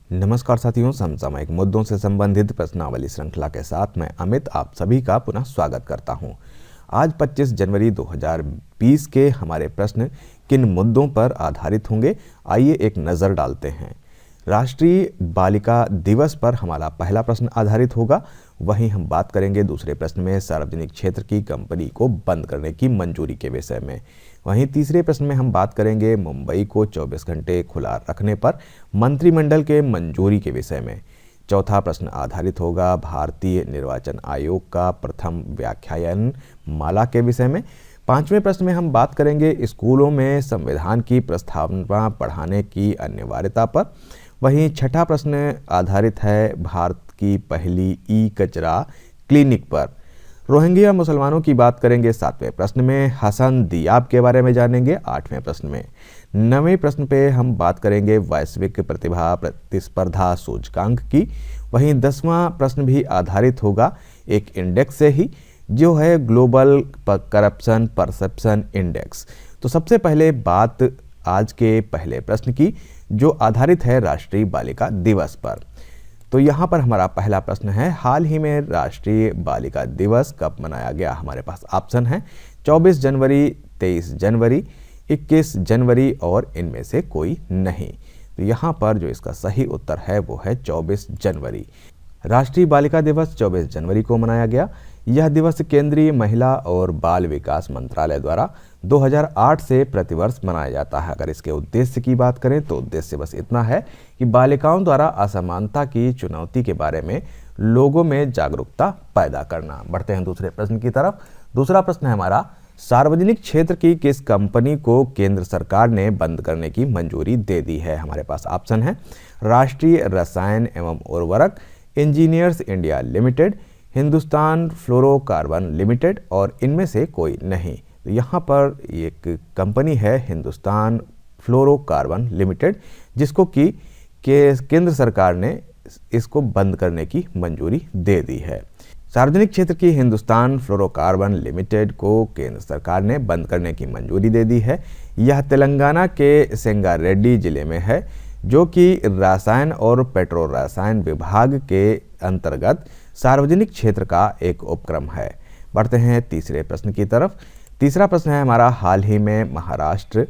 नमस्कार साथियों, समसामयिक मुद्दों से संबंधित प्रश्नावली श्रृंखला के साथ मैं अमित आप सभी का पुनः स्वागत करता हूं। आज 25 जनवरी 2020 के हमारे प्रश्न किन मुद्दों पर आधारित होंगे, आइए एक नज़र डालते हैं। राष्ट्रीय बालिका दिवस पर हमारा पहला प्रश्न आधारित होगा। वहीं हम बात करेंगे दूसरे प्रश्न में सार्वजनिक क्षेत्र की कंपनी को बंद करने की मंजूरी के विषय में। वहीं तीसरे प्रश्न में हम बात करेंगे मुंबई को 24 घंटे खुला रखने पर मंत्रिमंडल के मंजूरी के विषय में। चौथा प्रश्न आधारित होगा भारतीय निर्वाचन आयोग का प्रथम व्याख्यान माला के विषय में। पांचवें प्रश्न में हम बात करेंगे स्कूलों में संविधान की प्रस्तावना पढ़ाने की अनिवार्यता पर। वहीं छठा प्रश्न आधारित है भारत की पहली ई कचरा क्लिनिक पर। रोहिंग्या मुसलमानों की बात करेंगे सातवें प्रश्न में। हसन दियाब के बारे में जानेंगे आठवें प्रश्न में। नवें प्रश्न पे हम बात करेंगे वैश्विक प्रतिभा प्रतिस्पर्धा सूचकांक की। वहीं 10वां प्रश्न भी आधारित होगा एक इंडेक्स से ही, जो है ग्लोबल करप्शन परसेप्शन इंडेक्स। तो सबसे पहले बात आज के पहले प्रश्न की, जो आधारित है राष्ट्रीय बालिका दिवस पर। तो यहाँ पर हमारा पहला प्रश्न है, हाल ही में राष्ट्रीय बालिका दिवस कब मनाया गया? हमारे पास ऑप्शन है 24 जनवरी, 23 जनवरी, 21 जनवरी और इनमें से कोई नहीं। तो यहाँ पर जो इसका सही उत्तर है वो है 24 जनवरी। राष्ट्रीय बालिका दिवस 24 जनवरी को मनाया गया। यह दिवस केंद्रीय महिला और बाल विकास मंत्रालय द्वारा 2008 से प्रतिवर्ष मनाया जाता है। अगर इसके उद्देश्य की बात करें तो उद्देश्य बस इतना है कि बालिकाओं द्वारा असमानता की चुनौती के बारे में लोगों में जागरूकता पैदा करना। बढ़ते हैं दूसरे प्रश्न की तरफ। दूसरा प्रश्न है हमारा, सार्वजनिक क्षेत्र की किस कंपनी को केंद्र सरकार ने बंद करने की मंजूरी दे दी है? हमारे पास ऑप्शन है राष्ट्रीय रसायन एवं उर्वरक, engineers India limited, Hindustan fluorocarbon limited और इनमें से कोई नहीं। तो यहाँ पर एक कंपनी है हिंदुस्तान फ्लोरोकार्बन लिमिटेड, जिसको कि केंद्र सरकार ने इसको बंद करने की मंजूरी दे दी है। सार्वजनिक क्षेत्र की हिंदुस्तान फ्लोरोकार्बन लिमिटेड को केंद्र सरकार ने बंद करने की मंजूरी दे दी है। यह तेलंगाना के संगारेड्डी जिले में है, जो कि रसायन और पेट्रो रसायन विभाग के अंतर्गत सार्वजनिक क्षेत्र का एक उपक्रम है। बढ़ते हैं तीसरे प्रश्न की तरफ। तीसरा प्रश्न है हमारा, हाल ही में महाराष्ट्र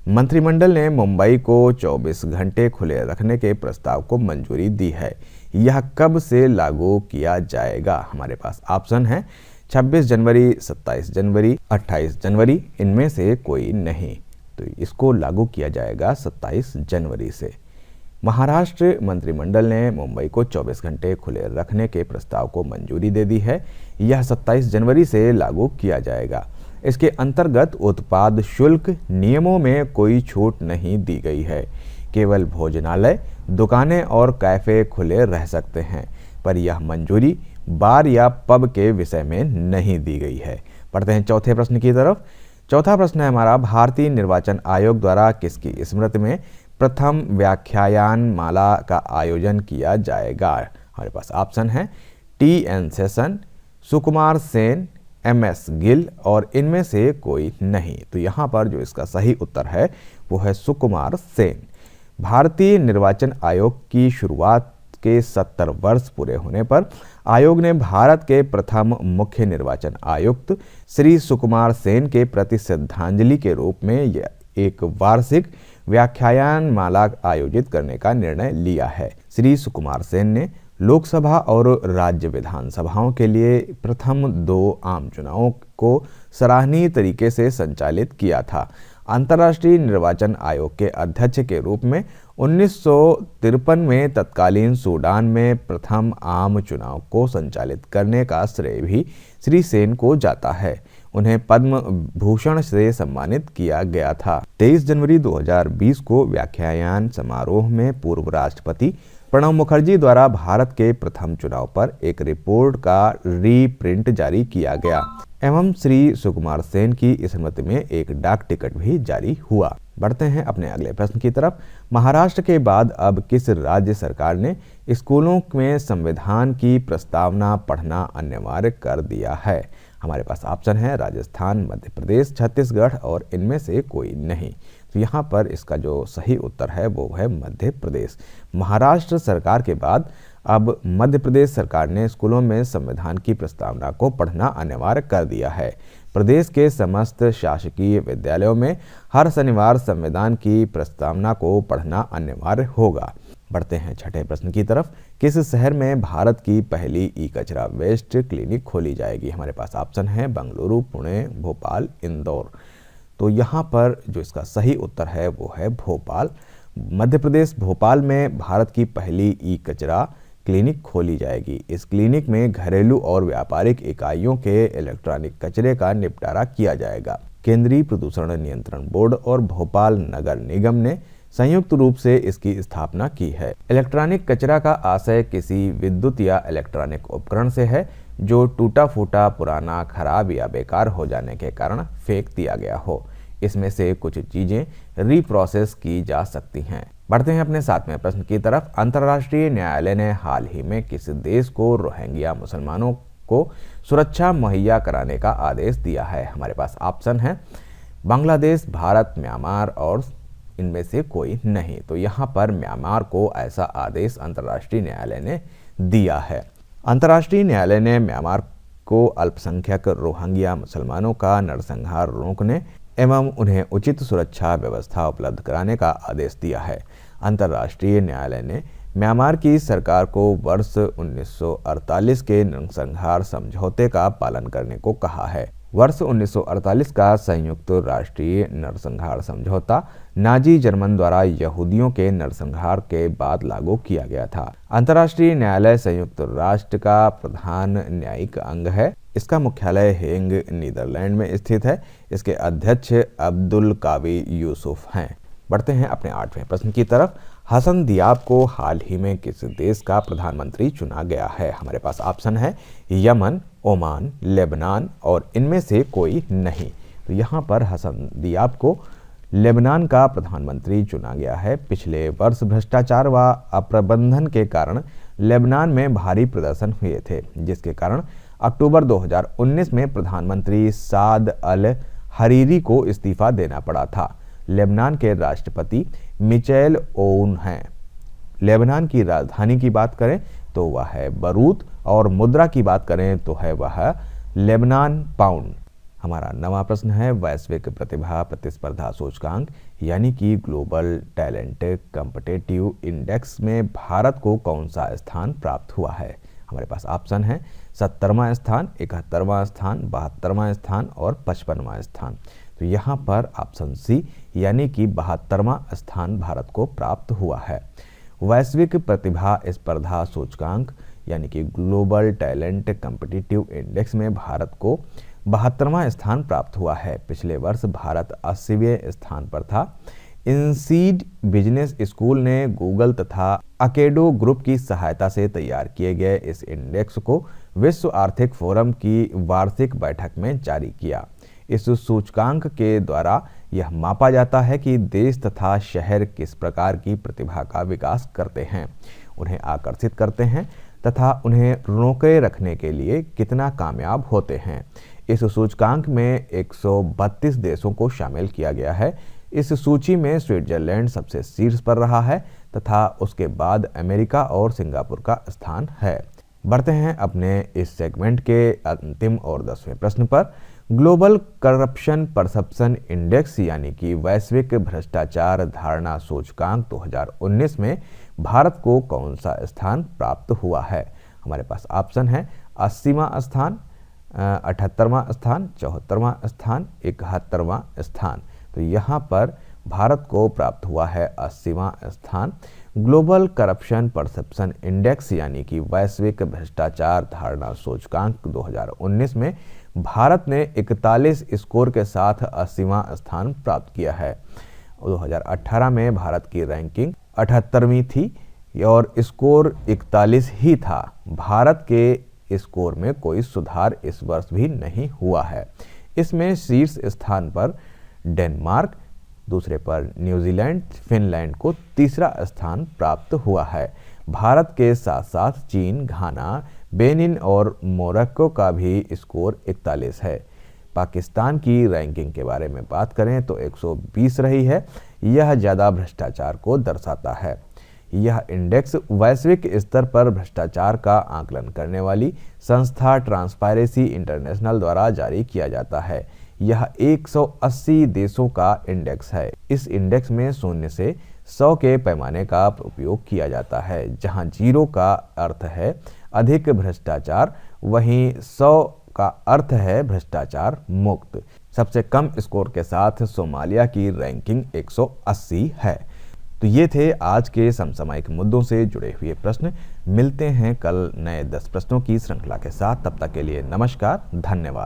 मंत्रिमंडल ने मुंबई को 24 घंटे खुले रखने के प्रस्ताव को मंजूरी दी है। यह कब से लागू किया जाएगा? हमारे पास ऑप्शन है 26 जनवरी, 27 जनवरी, 28 जनवरी, इनमें से कोई नहीं। तो इसको लागू किया जाएगा 27 जनवरी से। महाराष्ट्र मंत्रिमंडल ने मुंबई को 24 घंटे खुले रखने के प्रस्ताव को मंजूरी दे दी है। यह 27 जनवरी से लागू किया जाएगा। इसके अंतर्गत उत्पाद शुल्क नियमों में कोई छूट नहीं दी गई है। केवल भोजनालय, दुकानें और कैफे खुले रह सकते हैं, पर यह मंजूरी बार या पब के विषय में नहीं दी गई है। पढ़ते हैं चौथे प्रश्न की तरफ। चौथा प्रश्न है हमारा, भारतीय निर्वाचन आयोग द्वारा किसकी स्मृति में प्रथम व्याख्यान माला का आयोजन किया जाएगा? हमारे पास ऑप्शन है TN session, Sukumar Sen, MS Gill और इनमें से कोई नहीं। तो यहाँ पर जो इसका सही उत्तर है वो है सुकुमार सेन। भारतीय निर्वाचन आयोग की शुरुआत के 70 वर्ष पूरे होने पर आयोग ने भारत के प्रथम मुख्य निर्वाचन आयुक्त श्री सुकुमार सेन के प्रति श्रद्धांजलि के रूप में एक वार्षिक व्याख्यान माला आयोजित करने का निर्णय लिया है। श्री सुकुमार सेन ने लोकसभा और राज्य विधानसभाओं के लिए प्रथम 2 आम चुनावों को सराहनीय तरीके से संचालित किया था। अंतर्राष्ट्रीय निर्वाचन आयोग के अध्यक्ष के रूप में 1953 में तत्कालीन सूडान में प्रथम आम चुनाव को संचालित करने का श्रेय भी श्री सेन को जाता है। उन्हें पद्म भूषण से सम्मानित किया गया था। 23 जनवरी 2020 को व्याख्यान समारोह में पूर्व राष्ट्रपति प्रणब मुखर्जी द्वारा भारत के प्रथम चुनाव पर एक रिपोर्ट का रीप्रिंट जारी किया गया एवं श्री सुकुमार सेन की स्मृति में एक डाक टिकट भी जारी हुआ। बढ़ते हैं अपने अगले प्रश्न की तरफ। महाराष्ट्र के बाद अब किस राज्य सरकार ने स्कूलों में संविधान की प्रस्तावना पढ़ना अनिवार्य कर दिया है? हमारे पास ऑप्शन है राजस्थान, मध्य प्रदेश, छत्तीसगढ़ और इनमें से कोई नहीं। तो यहाँ पर इसका जो सही उत्तर है वो है मध्य प्रदेश। महाराष्ट्र सरकार के बाद अब मध्य प्रदेश सरकार ने स्कूलों में संविधान की प्रस्तावना को पढ़ना अनिवार्य कर दिया है। प्रदेश के समस्त शासकीय विद्यालयों में हर शनिवार संविधान की प्रस्तावना को पढ़ना अनिवार्य होगा। बढ़ते हैं छठे प्रश्न की तरफ। किस शहर में भारत की पहली ई कचरा वेस्ट क्लिनिक खोली जाएगी? हमारे पास ऑप्शन है बेंगलुरु, पुणे, भोपाल, इंदौर। तो यहाँ पर जो इसका सही उत्तर है वो है भोपाल। मध्य प्रदेश भोपाल में भारत की पहली ई कचरा क्लिनिक खोली जाएगी। इस क्लिनिक में घरेलू और व्यापारिक इकाइयों के इलेक्ट्रॉनिक कचरे का निपटारा किया जाएगा। केंद्रीय प्रदूषण नियंत्रण बोर्ड और भोपाल नगर निगम ने संयुक्त रूप से इसकी स्थापना की है। इलेक्ट्रॉनिक कचरा का आशय किसी विद्युत या इलेक्ट्रॉनिक उपकरण से है जो टूटा फूटा, पुराना, खराब या बेकार हो जाने के कारण फेंक दिया गया हो। इसमें से कुछ चीजें रीप्रोसेस की जा सकती हैं। बढ़ते हैं अपने 7वें प्रश्न की तरफ। अंतर्राष्ट्रीय न्यायालय ने हाल ही में किस देश को रोहिंग्या मुसलमानों को सुरक्षा मुहैया कराने का आदेश दिया है? हमारे पास ऑप्शन है बांग्लादेश, भारत, म्यांमार और इनमें से कोई नहीं। तो यहाँ पर म्यांमार को ऐसा आदेश अंतर्राष्ट्रीय न्यायालय ने दिया है। अंतर्राष्ट्रीय न्यायालय ने म्यांमार को अल्पसंख्यक रोहिंग्या मुसलमानों का नरसंहार रोकने एवं उन्हें उचित सुरक्षा व्यवस्था उपलब्ध कराने का आदेश दिया है। अंतर्राष्ट्रीय न्यायालय ने म्यांमार की सरकार को वर्ष 1948 के नरसंहार समझौते का पालन करने को कहा है। वर्ष 1948 का संयुक्त राष्ट्रीय नरसंहार समझौता नाजी जर्मन द्वारा यहूदियों के नरसंहार के बाद लागू किया गया था। अंतर्राष्ट्रीय न्यायालय संयुक्त राष्ट्र का प्रधान न्यायिक अंग है। इसका मुख्यालय हेग, नीदरलैंड में स्थित है। इसके अध्यक्ष अब्दुल कावी यूसुफ हैं। बढ़ते हैं अपने 8वें प्रश्न की तरफ। हसन दियाब को हाल ही में किस देश का प्रधानमंत्री चुना गया है? हमारे पास ऑप्शन है यमन, ओमान, लेबनान और इनमें से कोई नहीं। तो यहाँ पर हसन दियाब को लेबनान का प्रधानमंत्री चुना गया है। पिछले वर्ष भ्रष्टाचार व अप्रबंधन के कारण लेबनान में भारी प्रदर्शन हुए थे, जिसके कारण अक्टूबर 2019 में प्रधानमंत्री साद अल हरीरी को इस्तीफा देना पड़ा था। लेबनान के राष्ट्रपति मिचेल ओन हैं। लेबनान की राजधानी की बात करें तो वह है बरूत और मुद्रा की बात करें तो है वह लेबनान पाउंड। हमारा 9वां प्रश्न है वैश्विक प्रतिभा प्रतिस्पर्धा सूचकांक यानी कि ग्लोबल टैलेंट कॉम्पिटिटिव इंडेक्स में भारत को कौन सा स्थान प्राप्त हुआ है? हमारे पास ऑप्शन है 70वां स्थान, 71वां स्थान, 72वां स्थान और 55वां स्थान। तो यहाँ पर ऑप्शन सी यानी कि 72वां स्थान भारत को प्राप्त हुआ है। वैश्विक प्रतिभा स्पर्धा सूचकांक यानी कि ग्लोबल टैलेंट कॉम्पिटिटिव इंडेक्स में भारत को 72वां स्थान प्राप्त हुआ है। पिछले वर्ष भारत 80वें स्थान पर था। इंसीड बिजनेस स्कूल ने गूगल तथा अकेडो ग्रुप की सहायता से तैयार किए गए इस इंडेक्स को विश्व आर्थिक फोरम की वार्षिक बैठक में जारी किया। इस सूचकांक के द्वारा यह मापा जाता है कि देश तथा शहर किस प्रकार की प्रतिभा का विकास करते हैं, उन्हें आकर्षित करते हैं तथा उन्हें रोके रखने के लिए कितना कामयाब होते हैं। इस सूचकांक में 132 देशों को शामिल किया गया है। इस सूची में स्विट्जरलैंड सबसे शीर्ष पर रहा है तथा उसके बाद अमेरिका और सिंगापुर का स्थान है। बढ़ते हैं अपने इस सेगमेंट के अंतिम और 10वें प्रश्न पर। ग्लोबल करप्शन परसेप्शन इंडेक्स यानी कि वैश्विक भ्रष्टाचार धारणा सूचकांक 2019 में भारत को कौन सा स्थान प्राप्त हुआ है? हमारे पास ऑप्शन है 80वां स्थान, 78वां स्थान, 74वां स्थान, 71वां स्थान। तो यहाँ पर भारत को प्राप्त हुआ है 80वां स्थान। ग्लोबल करप्शन परसेप्शन इंडेक्स यानी कि वैश्विक भ्रष्टाचार धारणा सूचकांक 2019 में भारत ने 41 स्कोर के साथ 80वां स्थान प्राप्त किया है। 2018 में भारत की रैंकिंग 78वीं थी और स्कोर 41 ही था। भारत के स्कोर में कोई सुधार इस वर्ष भी नहीं हुआ है। इसमें शीर्ष स्थान पर डेनमार्क, दूसरे पर न्यूजीलैंड, फिनलैंड को तीसरा स्थान प्राप्त हुआ है। भारत के साथ साथ चीन, घाना, बेनिन और मोरक्को का भी स्कोर 41 है। पाकिस्तान की रैंकिंग के बारे में बात करें तो 120 रही है। यह ज़्यादा भ्रष्टाचार को दर्शाता है। यह इंडेक्स वैश्विक स्तर पर भ्रष्टाचार का आकलन करने वाली संस्था ट्रांसपेरेंसी इंटरनेशनल द्वारा जारी किया जाता है। यह 180 देशों का इंडेक्स है। इस इंडेक्स में 0 से 100 के पैमाने का उपयोग किया जाता है, जहां 0 का अर्थ है अधिक भ्रष्टाचार, वहीं 100 का अर्थ है भ्रष्टाचार मुक्त। सबसे कम स्कोर के साथ सोमालिया की रैंकिंग 180 है। तो ये थे आज के समसामयिक मुद्दों से जुड़े हुए प्रश्न। मिलते हैं कल नए 10 प्रश्नों की श्रृंखला के साथ। तब तक के लिए नमस्कार, धन्यवाद।